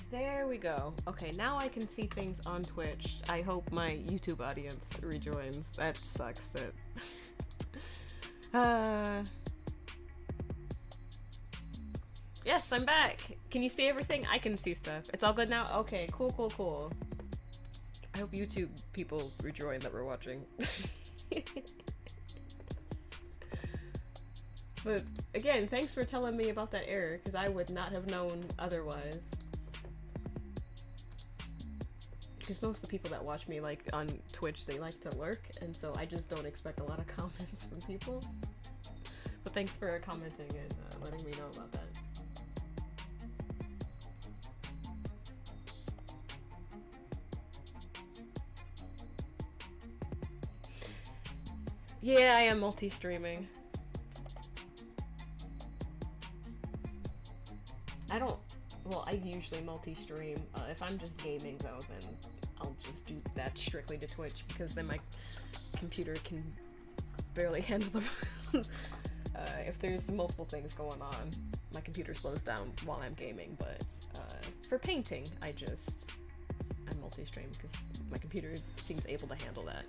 There we go. Okay, now I can see things on Twitch. I hope my YouTube audience rejoins. That sucks that... Yes, I'm back! Can you see everything? I can see stuff. It's all good now? Okay, cool, cool, cool. I hope YouTube people rejoin that we're watching. But, again, thanks for telling me about that error, because I would not have known otherwise. Because most of the people that watch me, like, on Twitch, they like to lurk, and so I just don't expect a lot of comments from people. But thanks for commenting and letting me know about that. Yeah, I am multi-streaming. I don't... Well, I usually multi-stream. If I'm just gaming, though, then I'll just do that strictly to Twitch, because then my computer can barely handle the... if there's multiple things going on, my computer slows down while I'm gaming, but for painting, I multi-stream, because my computer seems able to handle that.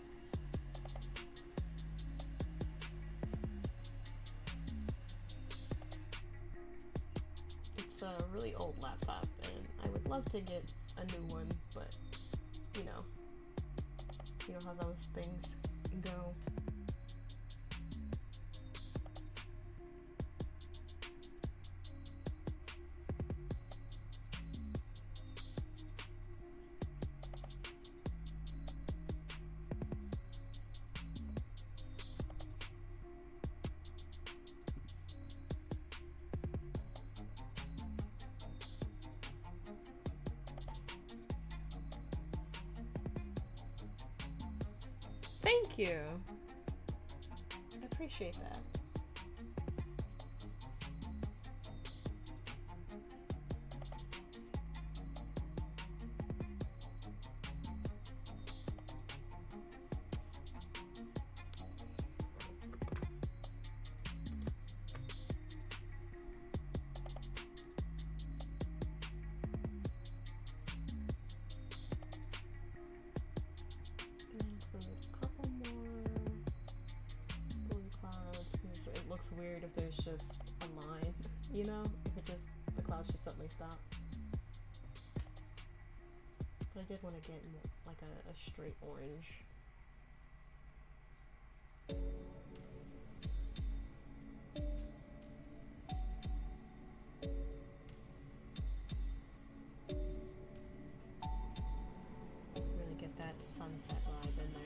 It's a really old laptop, and I would love to get a new one, but, you know how those things go. Thank you. I appreciate that. Looks weird if there's just a line, you know? If the clouds just suddenly stop. But I did want to get like a straight orange. Really get that sunset vibe in there.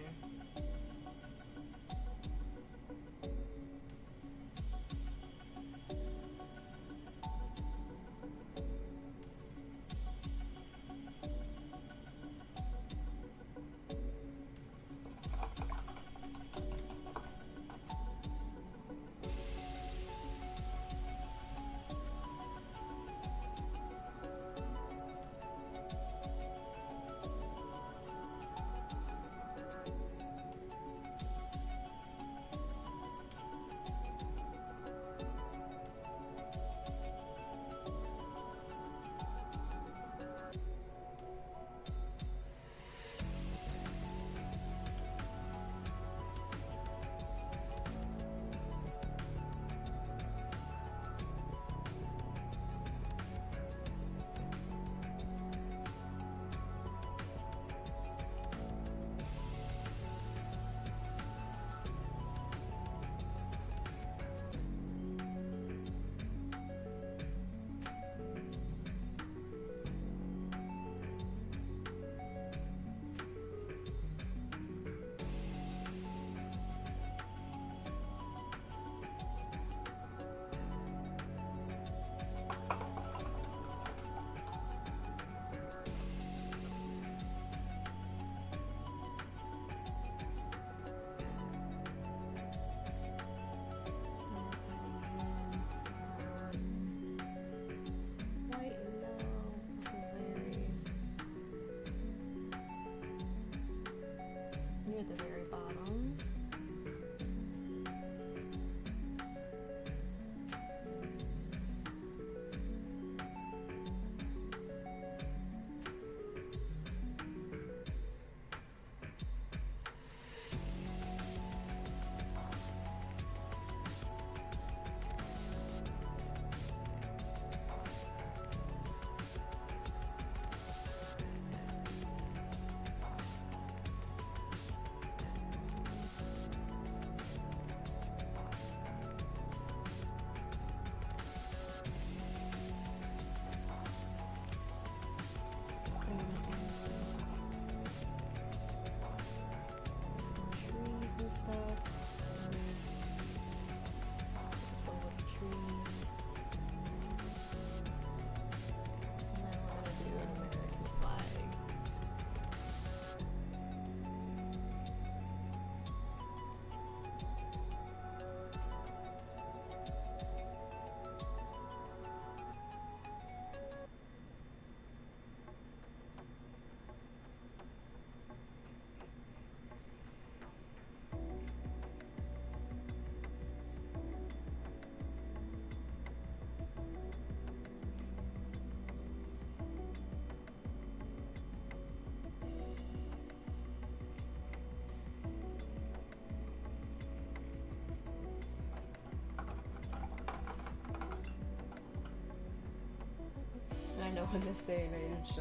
in this day and age,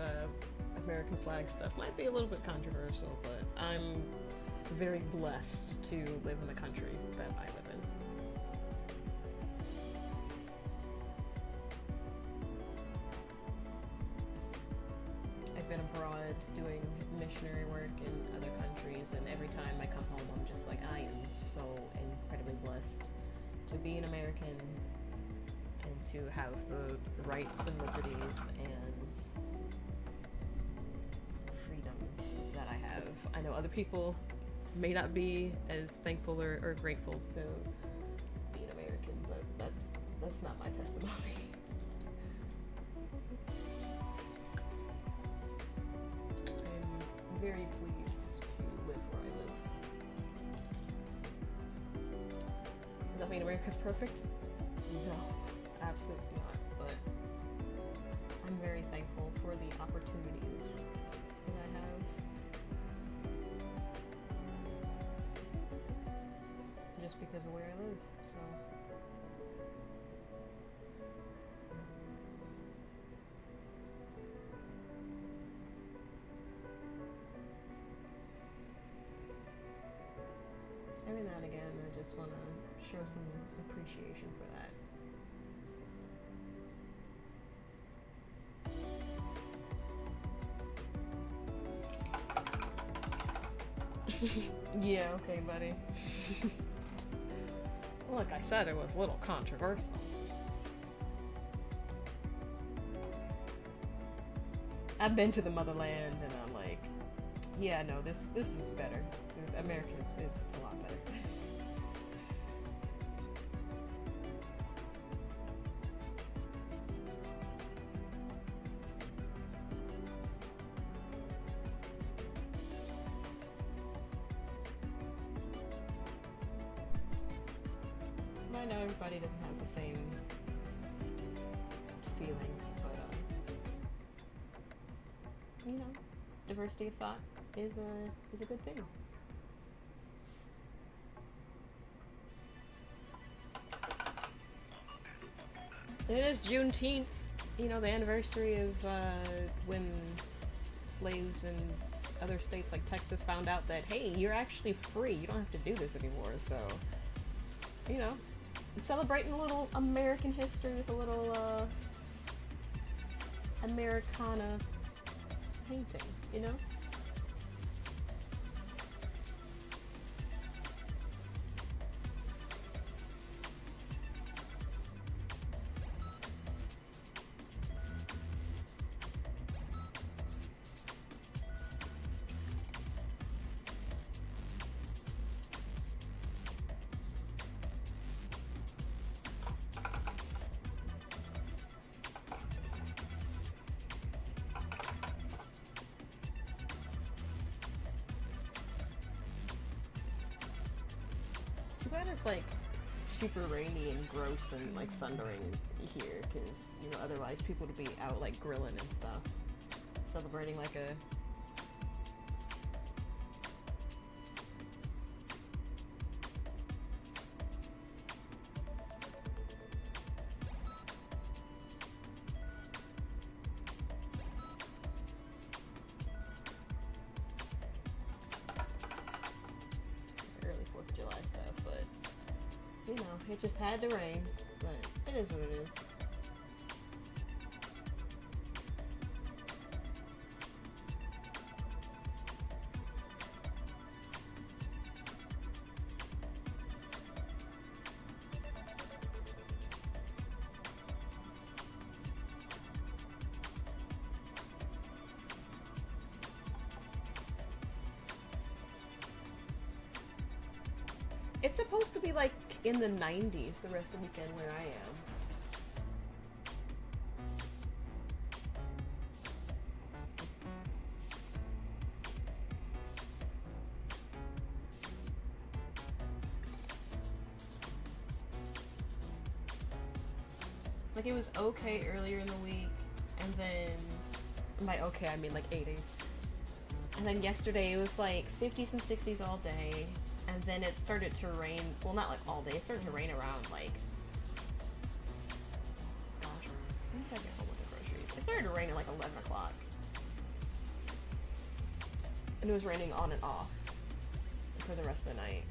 American flag stuff might be a little bit controversial, but I'm very blessed to live in the country that I live in. I've been abroad doing missionary work in other countries, and every time I come home, I'm just like, I am so incredibly blessed to be an American and to have the rights and liberties and freedoms that I have. I know other people may not be as thankful or grateful to be an American, but that's not my testimony. I'm very pleased to live where I live. Does that mean America's perfect? No, absolutely not, but I'm very thankful for the opportunities that I have. Just because of where I live, so. Every now and again, I just want to show some appreciation for that. Yeah, okay, buddy. Look, I said it was a little controversial. I've been to the motherland, and I'm like, yeah, no, this is better. America is a lot better. I know everybody doesn't have the same feelings, but you know, diversity of thought is a good thing. It is Juneteenth, you know, the anniversary of when slaves in other states like Texas found out that, hey, you're actually free, you don't have to do this anymore, so, you know, celebrating a little American history with a little Americana painting, you know? But it's like super rainy and gross and like thundering here, because you know otherwise people would be out like grilling and stuff, celebrating like a you know, it just had to rain, but it is what it is. It's supposed to be like in the 90s the rest of the weekend where I am. Like it was okay earlier in the week, and then by okay I mean like 80s. And then yesterday it was like 50s and 60s all day. And then it started to rain, well not like all day, it started to rain around like, gosh, when did I get home with the groceries? It started to rain at like 11 o'clock. And it was raining on and off for the rest of the night.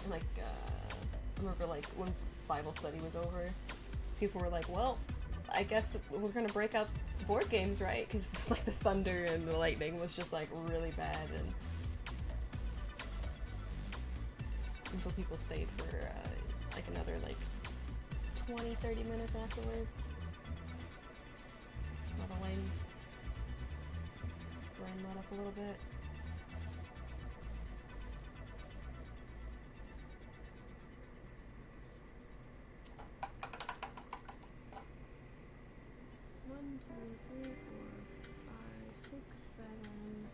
And like, I remember like when Bible study was over, people were like, well, I guess we're gonna break out board games, right? Because like the thunder and the lightning was just like really bad, and so people stayed for like another like 20-30 minutes afterwards while the rain let up a little bit. One, two, three, four, five, six, seven.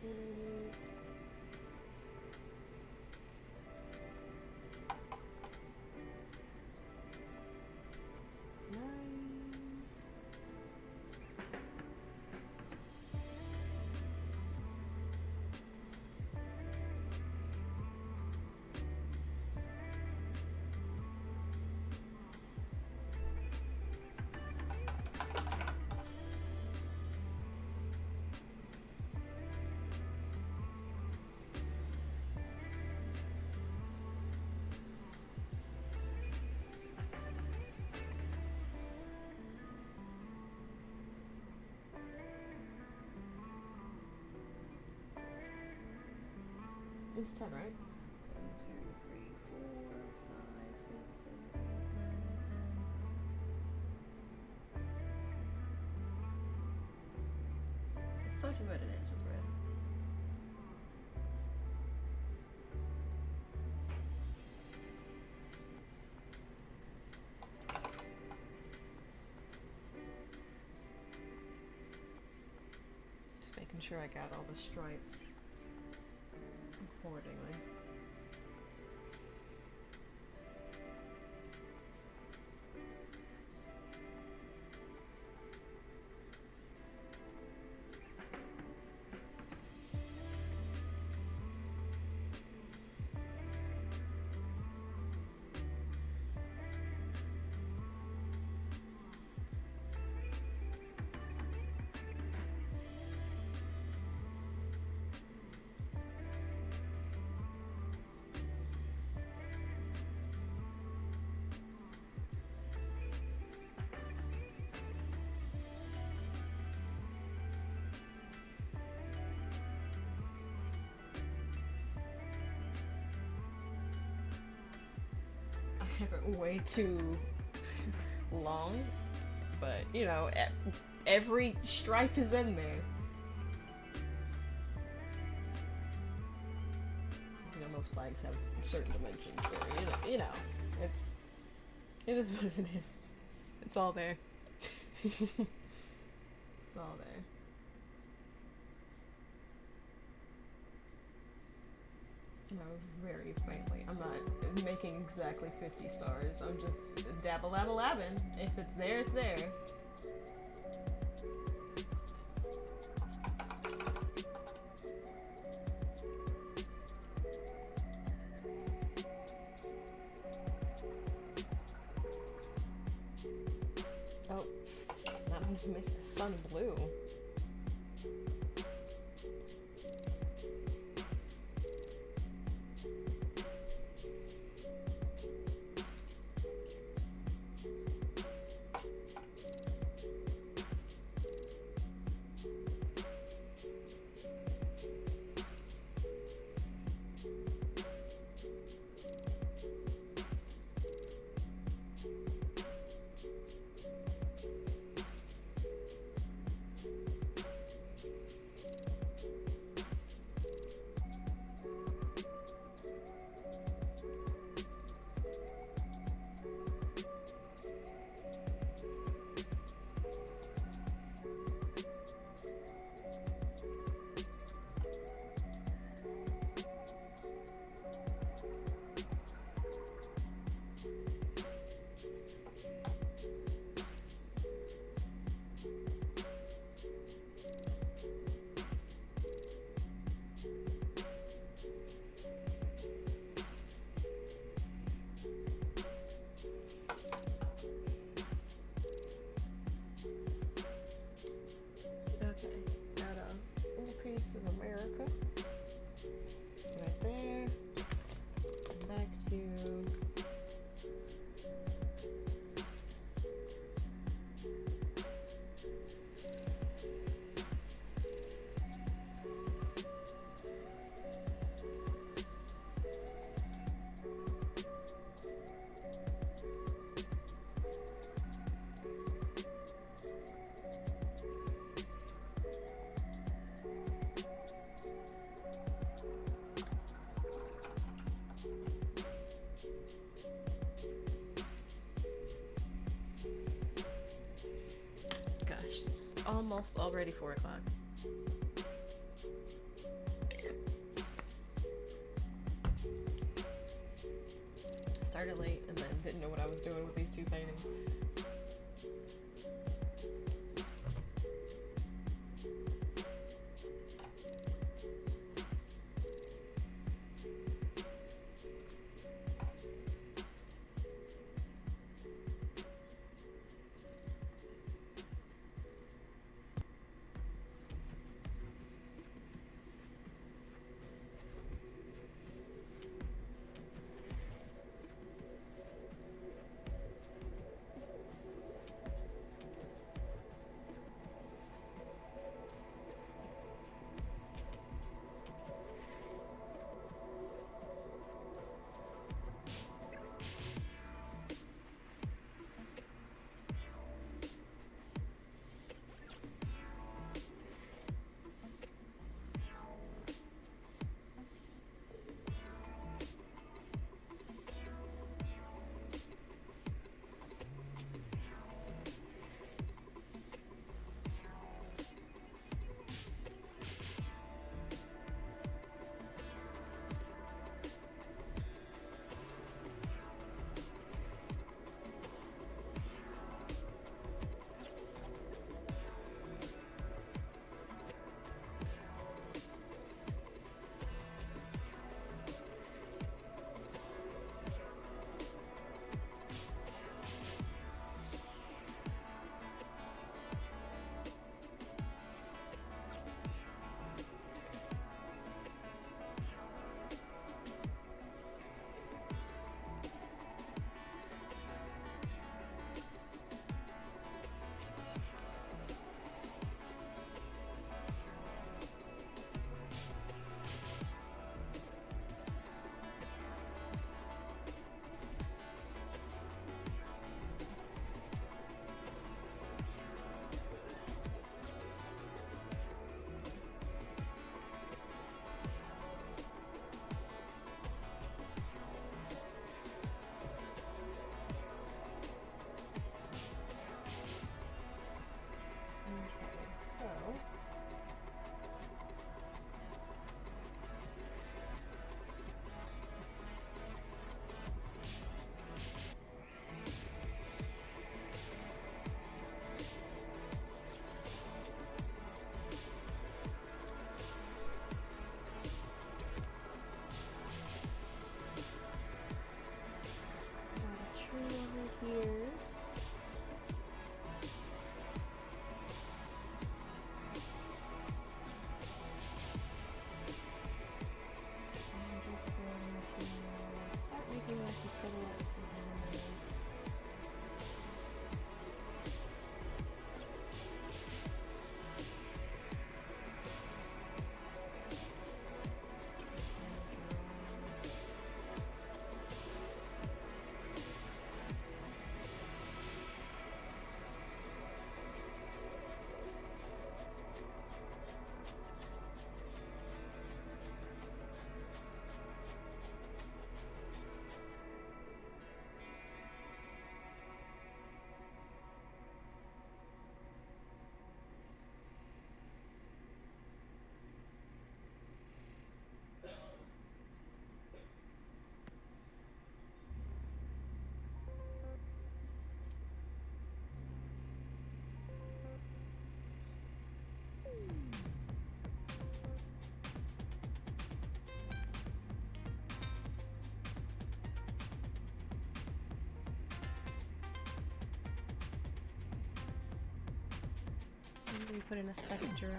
8, 9. It's 10, right? 1, 2, 3, 4, 5, 6, 7, 8, 9, 10. It starts with red and ends with red. Just making sure I got all the stripes accordingly. I have it way too long, but you know, every stripe is in there. You know, most flags have certain dimensions, so you know, it is what it is. It's all there. It's all there. No, very faintly. I'm not making exactly 50 stars. I'm just dabble-labble-labbing. If it's there, it's there. Oh, it's not going to make the sun blue. almost already 4 o'clock. Started late and then didn't know what I was doing with these 2 paintings. Here. I'm just going to start making like the silhouette of some animals. We put in a second giraffe.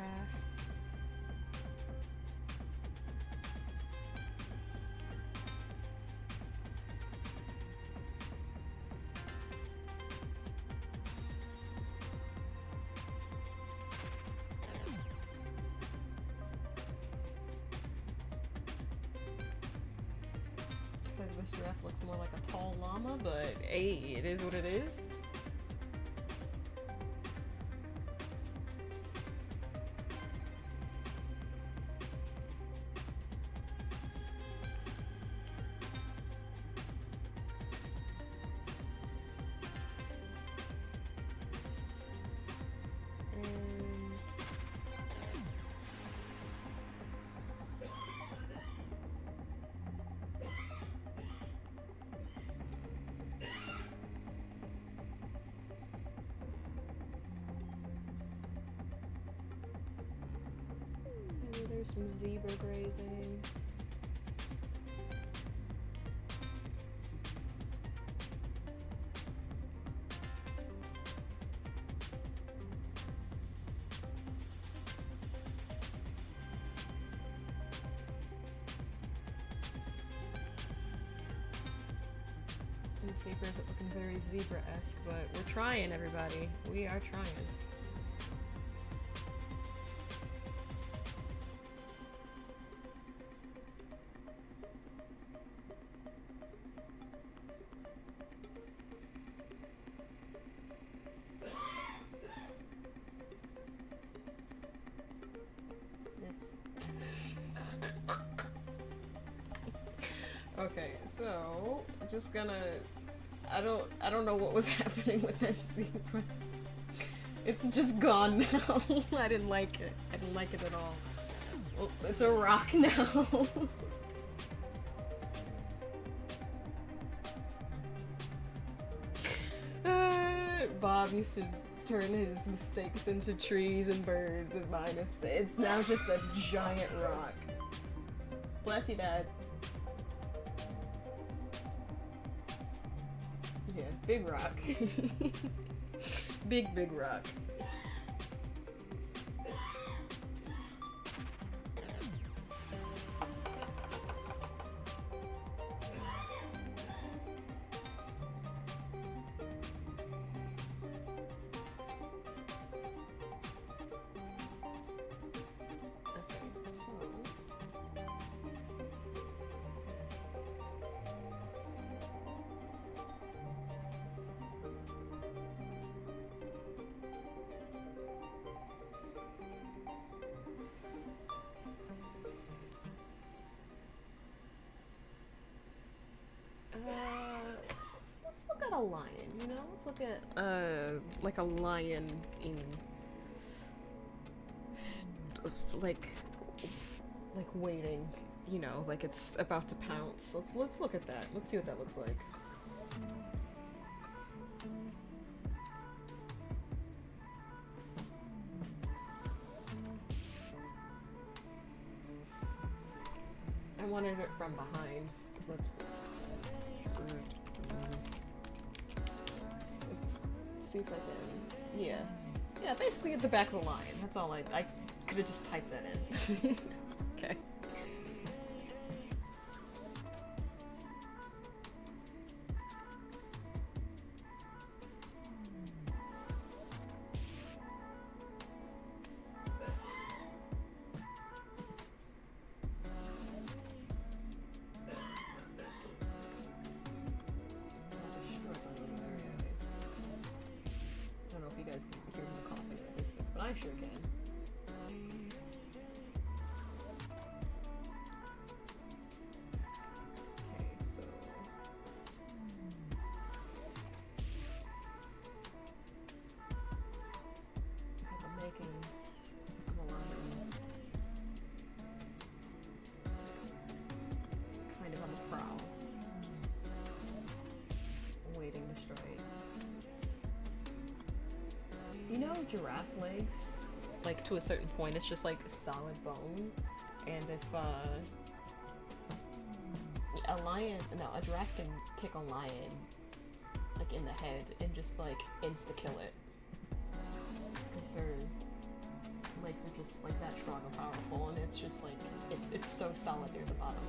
I feel like this giraffe looks more like a tall llama, but hey, it is what it is. And There's some zebra grazing. The zebra isn't looking very zebra-esque, but we're trying, everybody. We are trying. Okay, so just gonna. I don't know what was happening with that zebra. It's just gone now. I didn't like it. I didn't like it at all. Well, it's a rock now. Bob used to turn his mistakes into trees and birds, and mine is it's now just a giant rock. Bless you, Dad. Yeah, big rock. Big rock. Let's look at a lion, you know? Let's look at, like a lion in, like waiting, you know, like it's about to pounce. Let's look at that. Let's see what that looks like. I wanted it from behind. Let's see if I can. Yeah. Yeah, basically at the back of the lion. That's all I could have just typed that in. Okay. I sure can. Okay, so got the makings of a lion. Kind of on the prowl. Just waiting to strike. You know giraffe legs? Like, to a certain point, it's just like solid bone. And if, a giraffe can kick a lion, like, in the head and just, like, insta-kill it. Because their legs are just, like, that strong and powerful, and it's just, like, it's so solid near the bottom.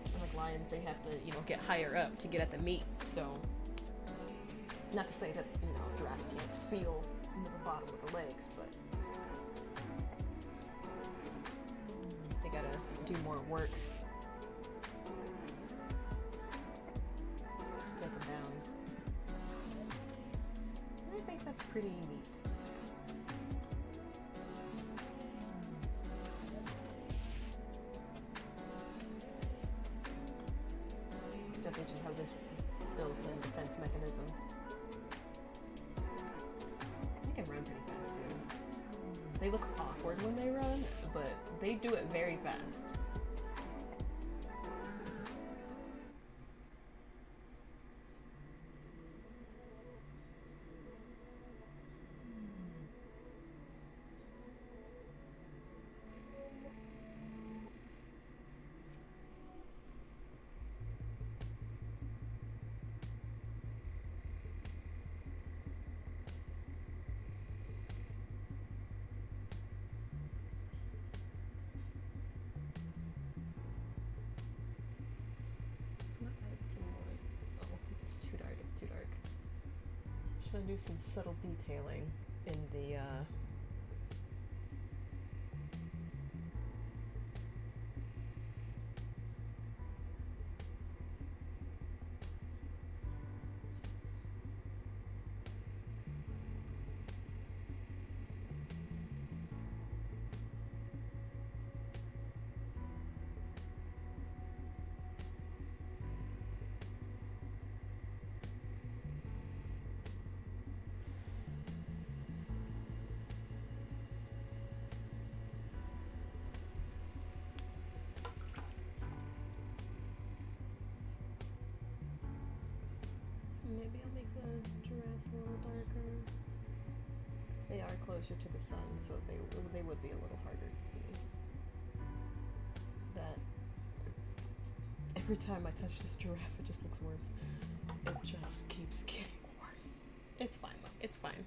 And, like, lions, they have to, you know, get higher up to get at the meat, so... Not to say that, you know, giraffes can't feel into the bottom of the legs, but... They gotta do more work to take them down. And I think that's pretty neat. Definitely just have this built-in defense mechanism. They can run pretty fast too. They look awkward when they run, but they do it very fast. trying to do some subtle detailing in the maybe I'll make the giraffes a little darker. They are closer to the sun, so they would be a little harder to see. That every time I touch this giraffe, it just looks worse. It just keeps getting worse. It's fine though. It's fine.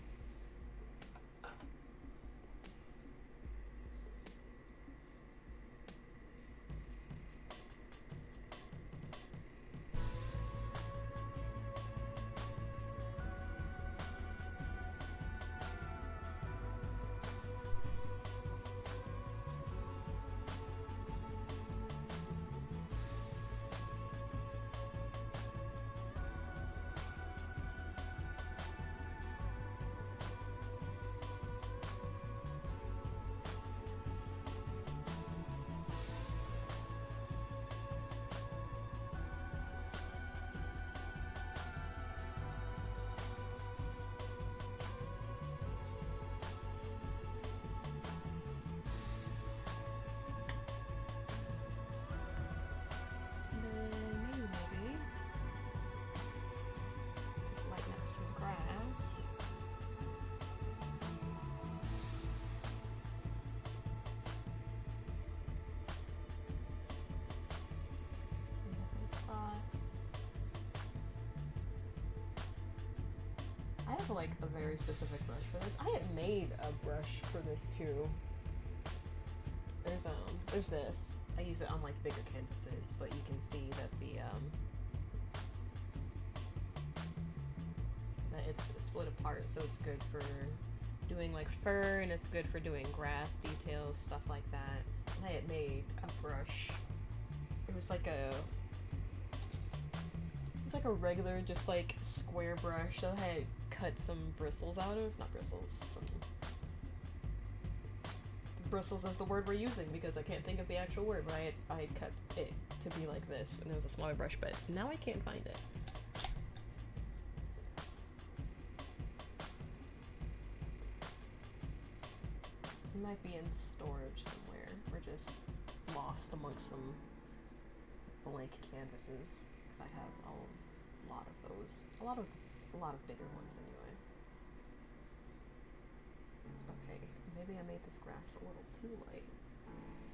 I have like a very specific brush for this. I had made a brush for this too. There's this. I use it on like bigger canvases, but you can see that that it's split apart, so it's good for doing like fur, and it's good for doing grass details, stuff like that. And I had made a brush. It was like a regular, just like square brush that I had cut some bristles out of. Not bristles, some... Bristles is the word we're using because I can't think of the actual word, but I had cut it to be like this when it was a smaller brush, but now I can't find it. It might be in storage somewhere, or just lost amongst some blank canvases, because I have a lot of those. A lot of bigger ones anyway. Okay, maybe I made this grass a little too light,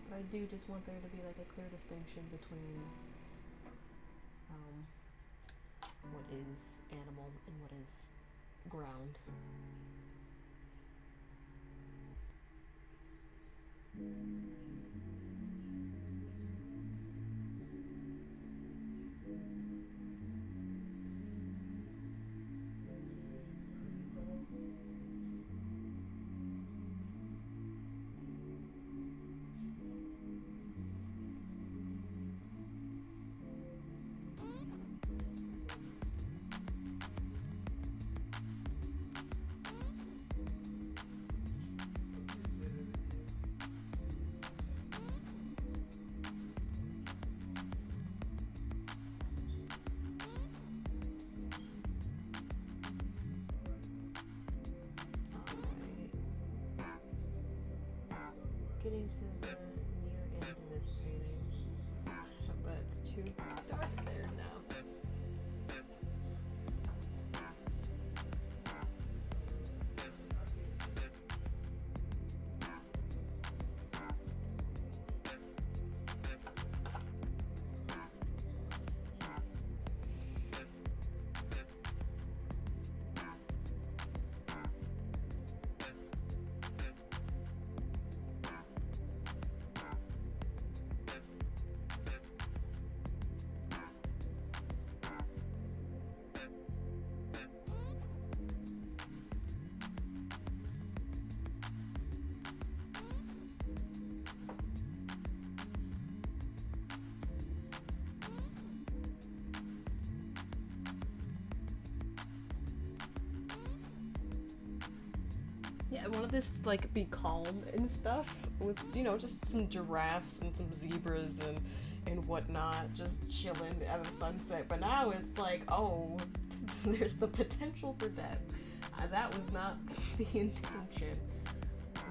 but I do just want there to be like a clear distinction between what is animal and what is ground. I wanted this to like be calm and stuff with, you know, just some giraffes and some zebras and whatnot, just chilling at a sunset. But now it's like, oh, there's the potential for death. That was not the intention.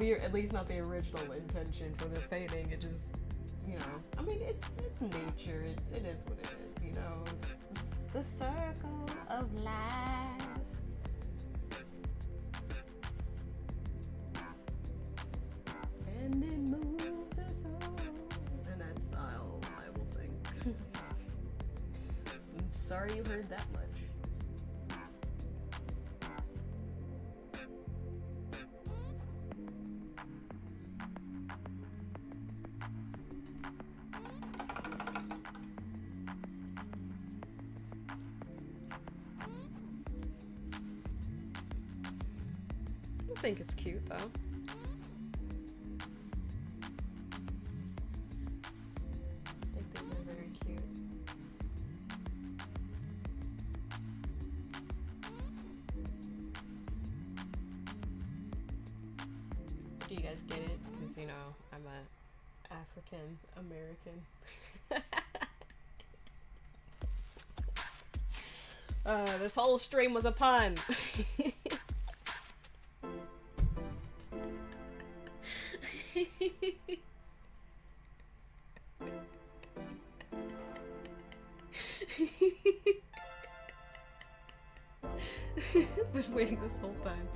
At least not the original intention for this painting. It just, you know, I mean, it's nature. It is what it is, you know. It's the circle of life. And it moves us all. And that's all I will sing. I'm sorry you heard that much. I think it's cute though. I think these are very cute. Do you guys get it? Because, you know, I'm a African American. This whole stream was a pun. Been waiting this whole time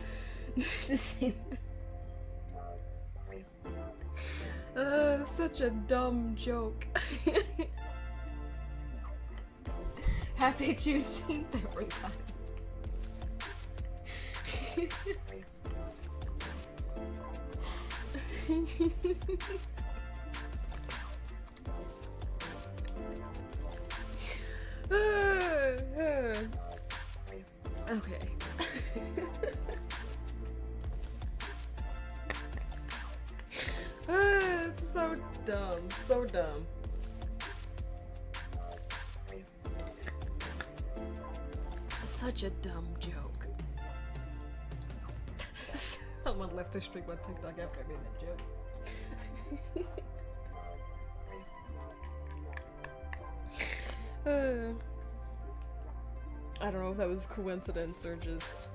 to see that. Such a dumb joke. Happy Juneteenth, everybody. Okay. It's so dumb, so dumb. Such a dumb joke. Someone left the stream on TikTok after I made that joke. I don't know if that was coincidence or just...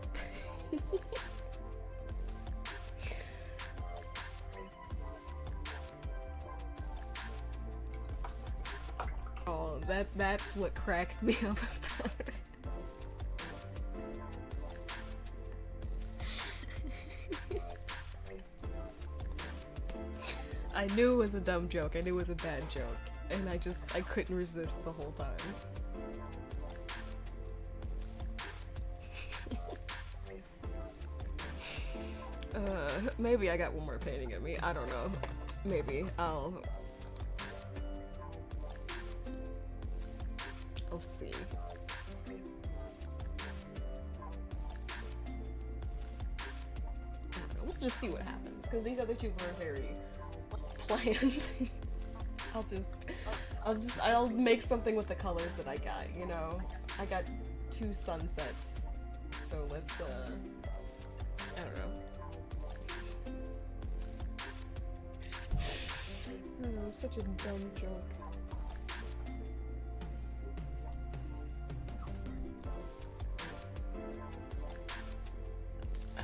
Oh, that's what cracked me up about it. I knew it was a dumb joke, I knew it was a bad joke, and I couldn't resist the whole time. Maybe I got one more painting in me. I don't know. Maybe. I'll see. I don't know. We'll just see what happens, because these other two were very planned. I'll make something with the colors that I got, you know? I got 2 sunsets, so let's, I don't know. Oh, such a dumb joke.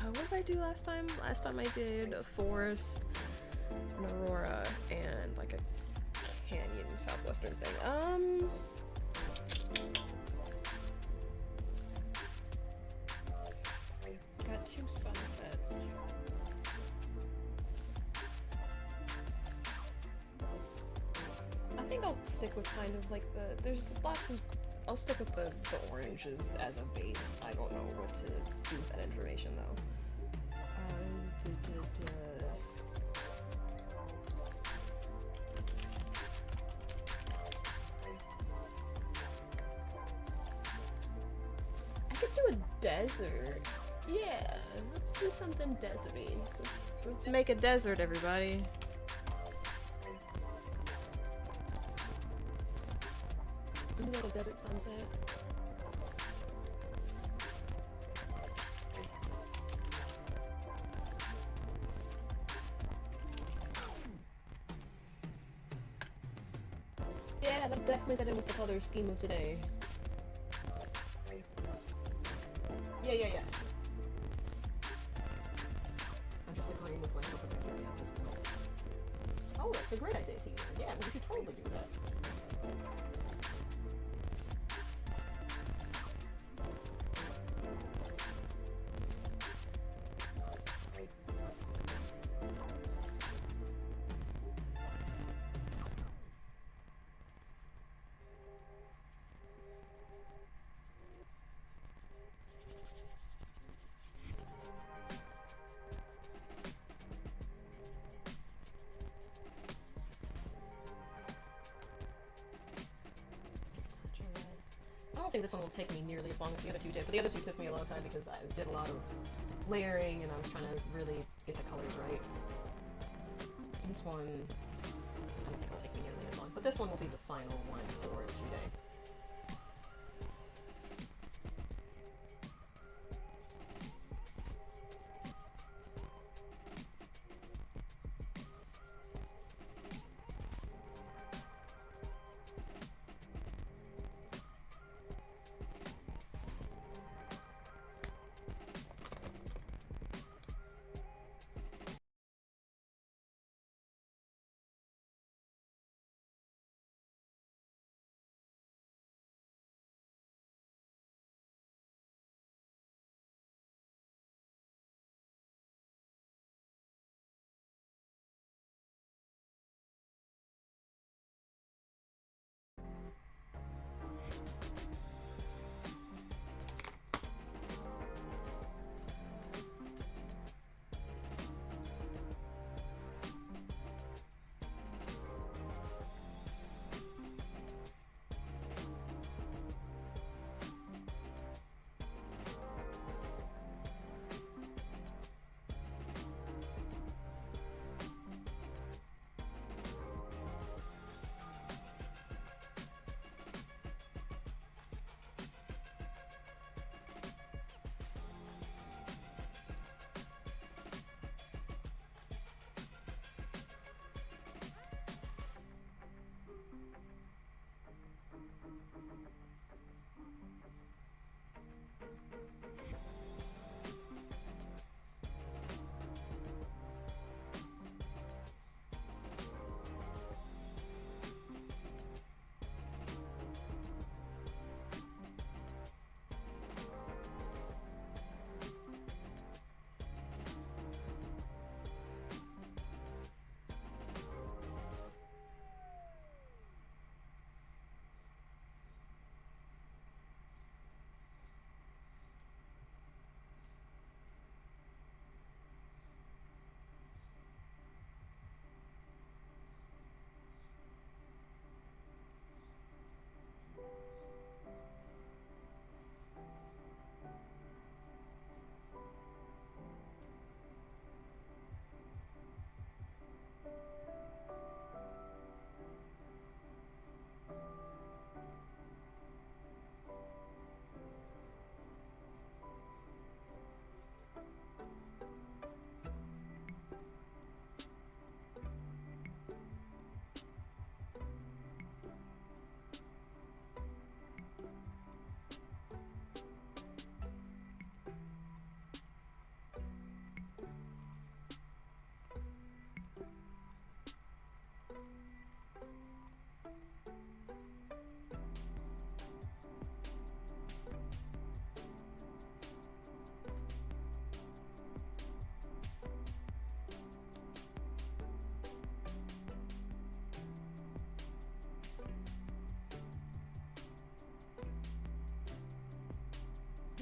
What did I do last time? Last time I did a forest, an aurora, and like a canyon southwestern thing. Got 2 sunsets. I think I'll stick with kind of like there's lots of, I'll stick with the oranges as a base. I don't know what to do with that information though. I could do a desert. Yeah, let's do something deserty. Let's make a desert, everybody. Do like a desert sunset. make that in with the color scheme of today. Yeah. I'm just agreeing with myself and myself at this point. Oh, that's a great idea, Tina. Yeah, we should totally do that. I don't think this one will take me nearly as long as the other two did, but the other two took me a long time because I did a lot of layering and I was trying to really get the colors right. This one, I don't think it'll take me nearly as long, but this one will be the final one for today.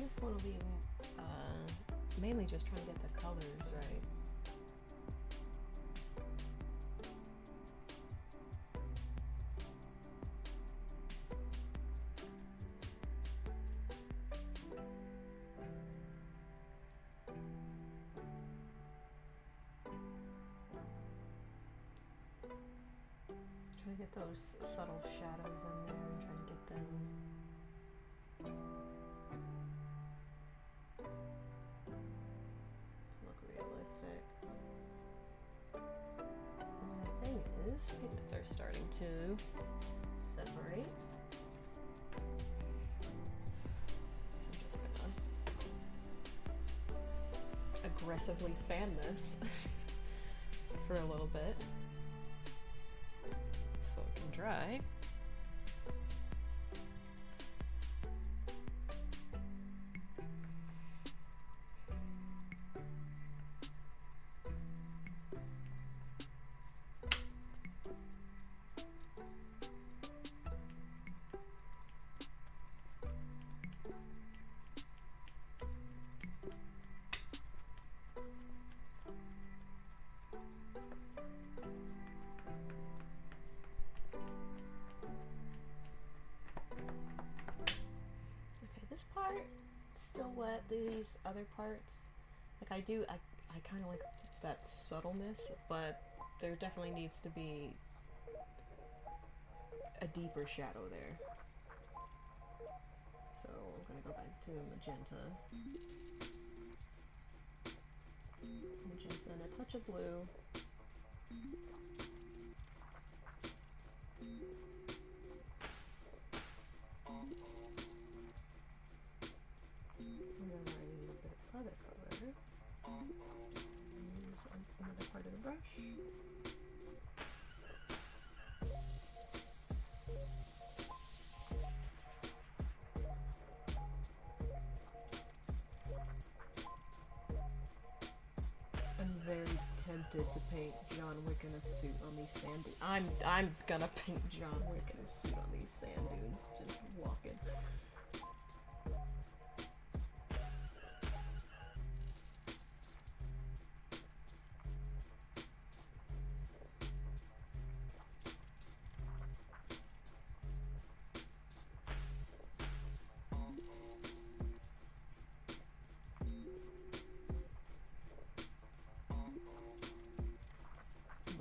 This one will be mainly just trying to get the colors right. Trying to get those subtle shadows in there and trying to get them realistic. And the thing is, pigments are starting to separate. aggressively fan this for a little bit so it can dry. Still wet. These other parts, like I kind of like that subtleness, but there definitely needs to be a deeper shadow there. So I'm gonna go back to magenta and a touch of blue. And then I need a bit of other color. Use another part of the brush. I'm very tempted to paint John Wick in a suit on these sand dunes. I'm gonna paint John Wick in a suit on these sand dunes, just walking.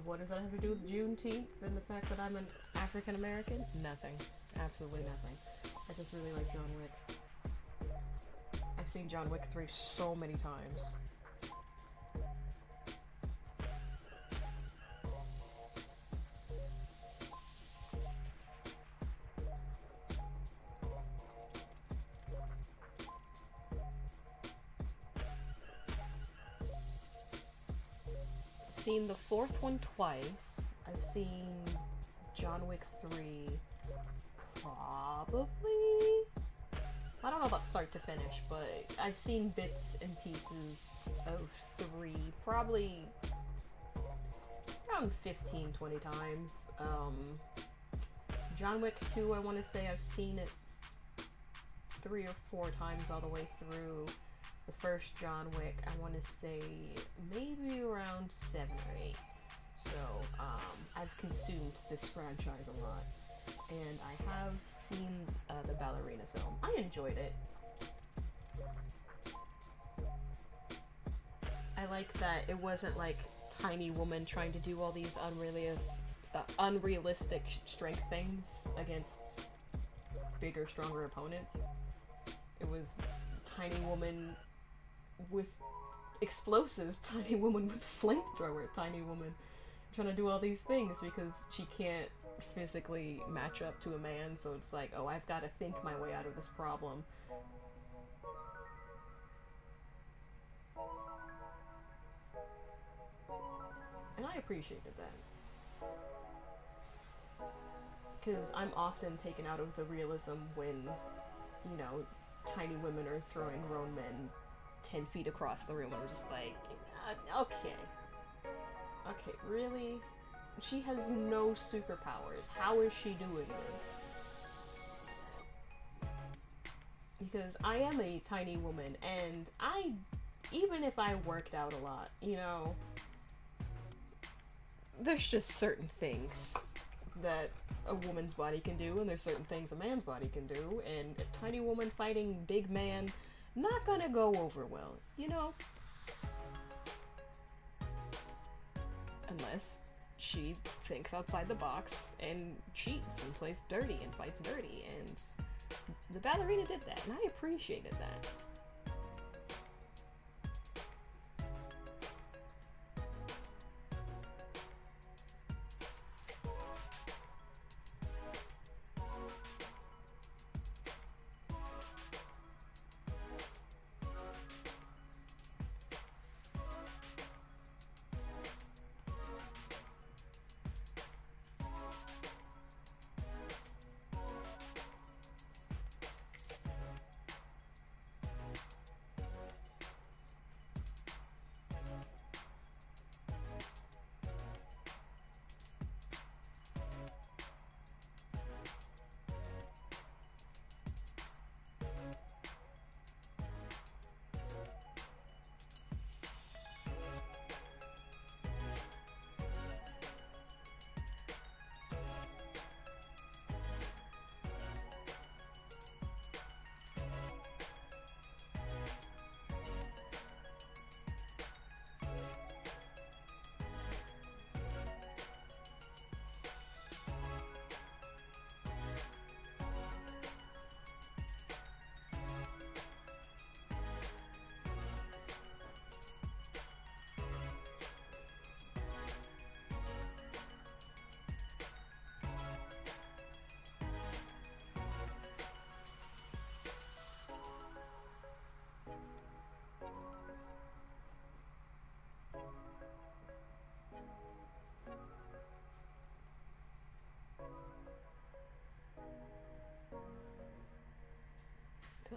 What does that have to do with Juneteenth and the fact that I'm an African American? Nothing. Absolutely nothing. I just really like John Wick. I've seen John Wick 3 so many times. Seen the fourth one twice. I've seen John Wick 3 probably, I don't know about start to finish, but I've seen bits and pieces of 3 probably around 15-20 times. John Wick 2, I want to say I've seen it 3 or 4 times all the way through. The first John Wick, I want to say maybe around 7 or 8. So, I've consumed this franchise a lot. And I have seen the ballerina film. I enjoyed it. I like that it wasn't like tiny woman trying to do all these unrealistic strength things against bigger, stronger opponents. It was tiny woman with explosives, tiny woman with flamethrower, tiny woman trying to do all these things because she can't physically match up to a man, so it's like, oh, I've got to think my way out of this problem. And I appreciated that. Because I'm often taken out of the realism when, you know, tiny women are throwing grown men 10 feet across the room. I'm just like, okay. Okay, really? She has no superpowers. How is she doing this? Because I am a tiny woman, and even if I worked out a lot, you know, there's just certain things that a woman's body can do, and there's certain things a man's body can do, and a tiny woman fighting big man, not gonna go over well, you know? Unless she thinks outside the box and cheats and plays dirty and fights dirty, and the ballerina did that, and I appreciated that.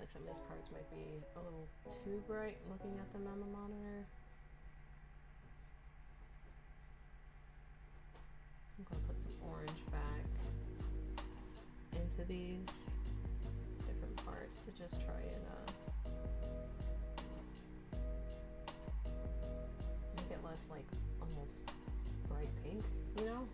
feel like some of these parts might be a little too bright looking at them on the monitor. So I'm going to put some orange back into these different parts to just try and make it less like almost bright pink, you know?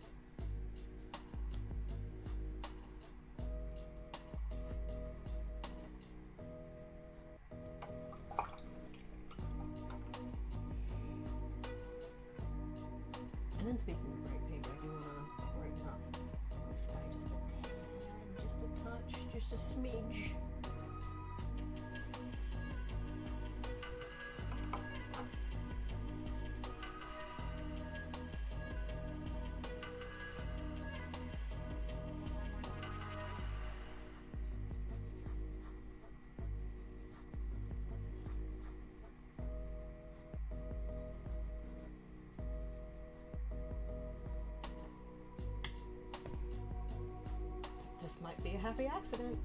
And then speaking of bright pink, I do want to brighten up the sky just a tad, just a touch, just a smidge. This might be a happy accident.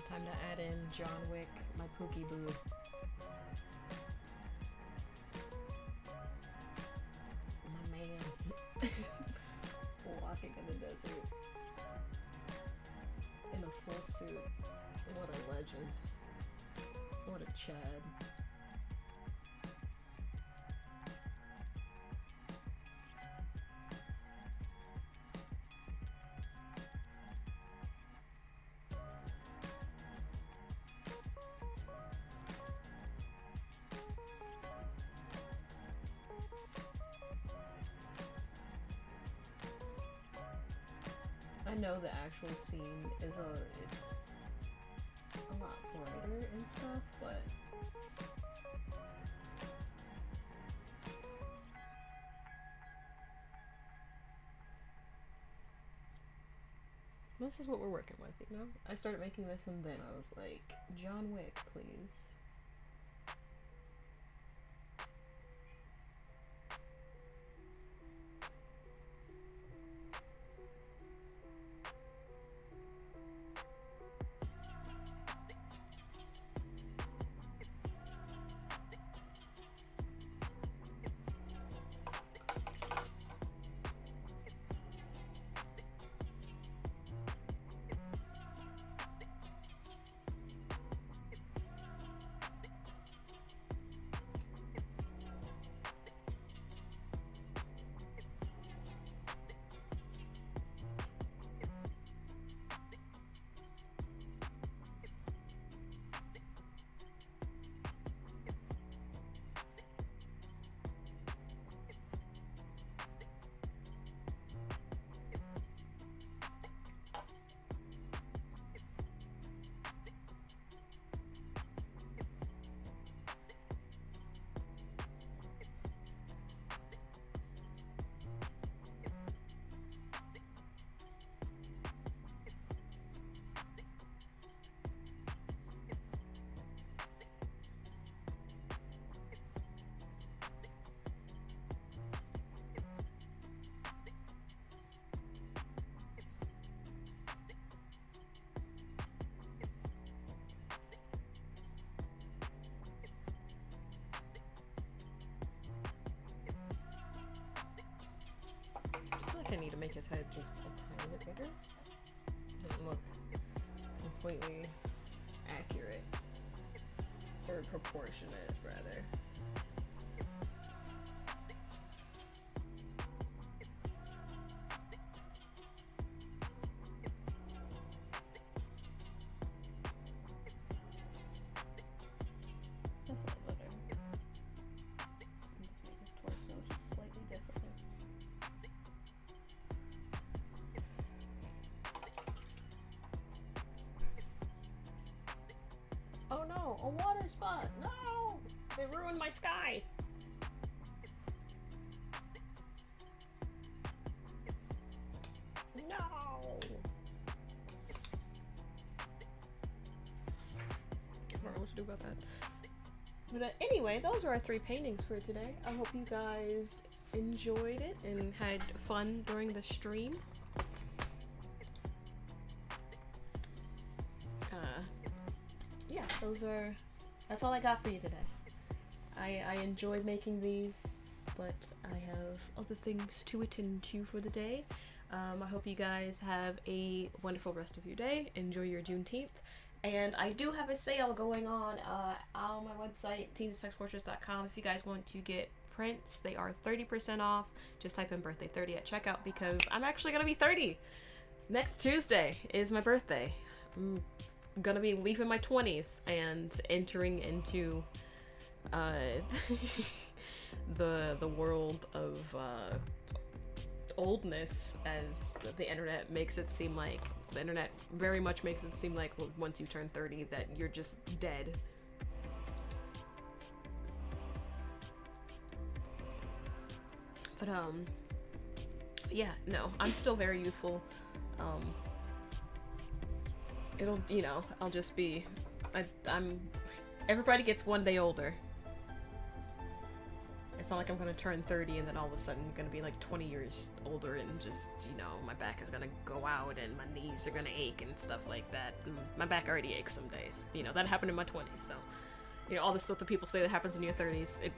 Time to add in John Wick, my Pookie Boo. My man. Walking in the desert. In a full suit. What a legend. What a Chad. I know the actual scene is it's a lot brighter and stuff, but this is what we're working with, you know? I started making this and then I was like, John Wick, please. think I need to make his head just a tiny bit bigger. Doesn't look completely accurate. Or proportionate, rather. That's a little better. Just make his torso just slightly different. Oh no, a water spot! No! They ruined my sky! No! I don't know what to do about that. But anyway, those were our 3 paintings for today. I hope you guys enjoyed it and had fun during the stream. Yeah, that's all I got for you today. I enjoyed making these, but I have other things to attend to for the day. I hope you guys have a wonderful rest of your day. Enjoy your Juneteenth. And I do have a sale going on my website, teensandtextportraits.com. If you guys want to get prints, they are 30% off. Just type in birthday 30 at checkout because I'm actually going to be 30. Next Tuesday is my birthday. I'm gonna be leaving my 20s and entering into the world of oldness, as the internet makes it seem like. The internet very much makes it seem like once you turn 30 that you're just dead. But yeah, no, I'm still very youthful. It'll, you know, I'll just be, everybody gets one day older. It's not like I'm gonna turn 30 and then all of a sudden I'm gonna be like 20 years older and just, you know, my back is gonna go out and my knees are gonna ache and stuff like that. My back already aches some days. You know, that happened in my 20s, so, you know, all the stuff that people say that happens in your 30s,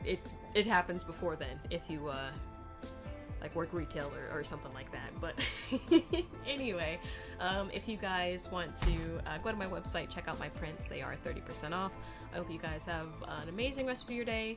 it happens before then, if you, like work retail or something like that. But anyway, if you guys want to go to my website, check out my prints, they are 30% off. I hope you guys have an amazing rest of your day.